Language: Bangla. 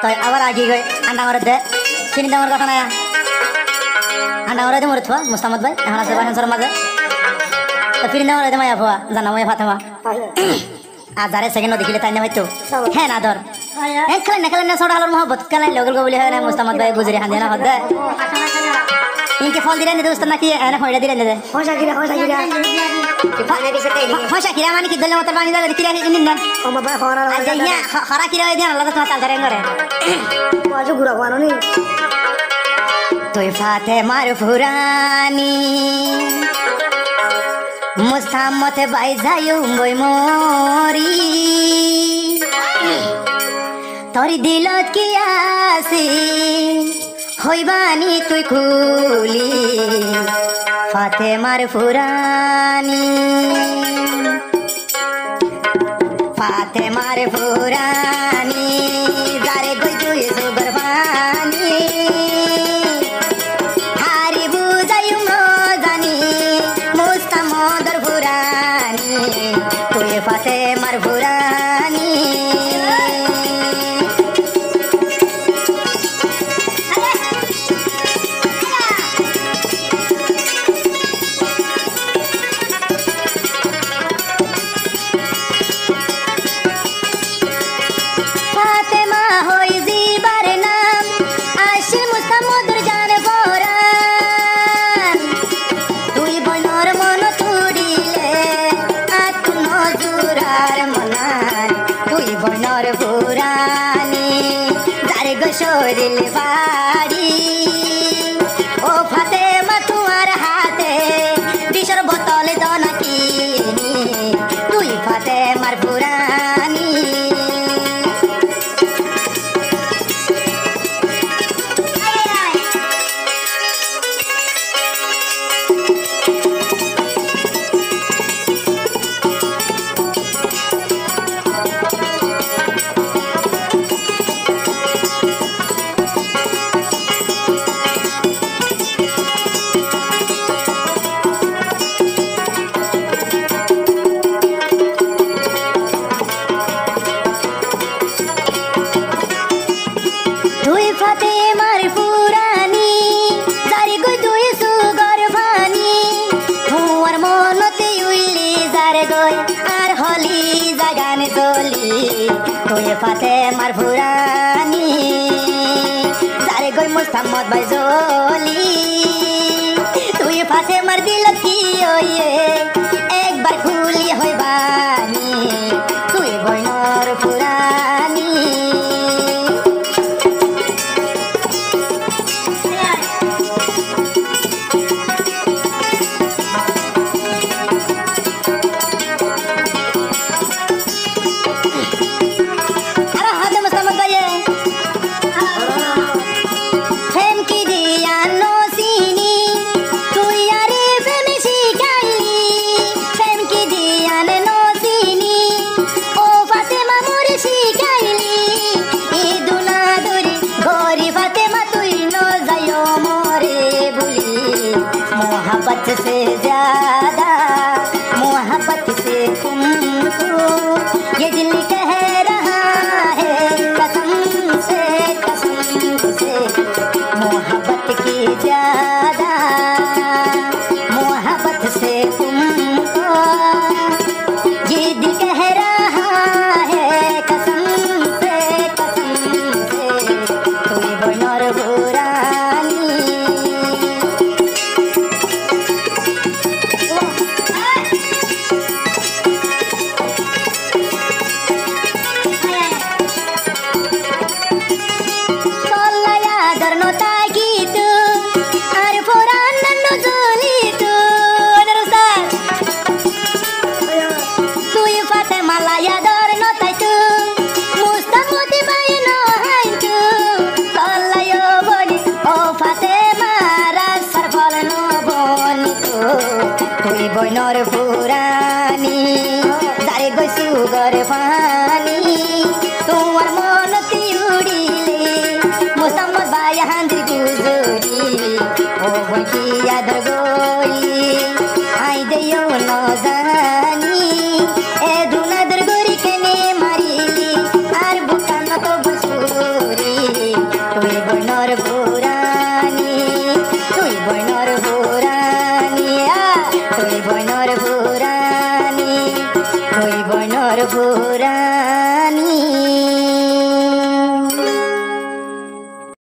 তাই আবার আগে গই আন্ডা মারত দে চিনি দামর কথা না আন্ডা মারত মরত মুস্তামদ ভাই এখন আছে বাসন সর মাঝে তো ফিরিন দামর দে মায়া ভুয়া জানা মায়া ফাতেমা আর যারে সেকেন্ড দেখিলে তাই না হয়তো হ্যাঁ না ধর খেলেন না ছোট আলোর মহব্বত খেলেন লগল গবলি হয় না মুস্তামদ ভাই গুজরি হান দেনা হদ ইনকে ফল দিলেন দোস্ত নাকি এনে হইরা দিলেন দে হসা কিরা হসা কিরা মানে কি দলে মত বানি দালে কিরা ইনিন না ও বাবা হরা আচ্ছা ইয়া খরা কিরা দিন আল্লাহ তো তাল ধরে করে বাজু গুড়া বানো নি তুই ফাতেমার ফুরানি মুস্তামত ভাই যায়ু বই মরি তোর দিলত কি আছে হইবানি তুই খুলি ফাতেমার ফুরানি ফাতেমার ফুরানি যারে গই তুই সুগর পানি হারি বুঝাইউ জানি মুস্তামদর ফুরানি তুই ফাতেমার ফুরানি শরীর বাড়ি ও ফাতেমা তোমার হাতে বিষর বোতল দনা কিনি তুই ফাতেমার পুরানি ফাতেমার পুরানি যারি গই তুই সুগর ভানি তোমার মনতে উইলি যারে গই আর হলি জাগান চলি তুই ফাতেমার পুরানি যারে গই মুস্তামদ ভাই জলি তুই ফাতেমার দিল কি ওয়ে একবার খুলি হইবানি তুই বইনর পুরানি मोहब्बत से ज्यादा मोहब्बत से तुमको ये दिल कह रहा है कसम से मोहब्बत की ज्यादा मोहब्बत से तुमको ये दिल कह रहा है कसम से तुई बनर बुरानी বইনর পুরানি যারে গই সুগর পানি তোমার মনতে উড়িলে মুস্তামদ ভাই হান্দি গুজরি ও বই কি আদর গই আই দেও ন জানি এ দুনাদর গরি কেনে মারিলি আর বুকান তো বসুরি বইনর ফুরানি কই বইনর ফুরানি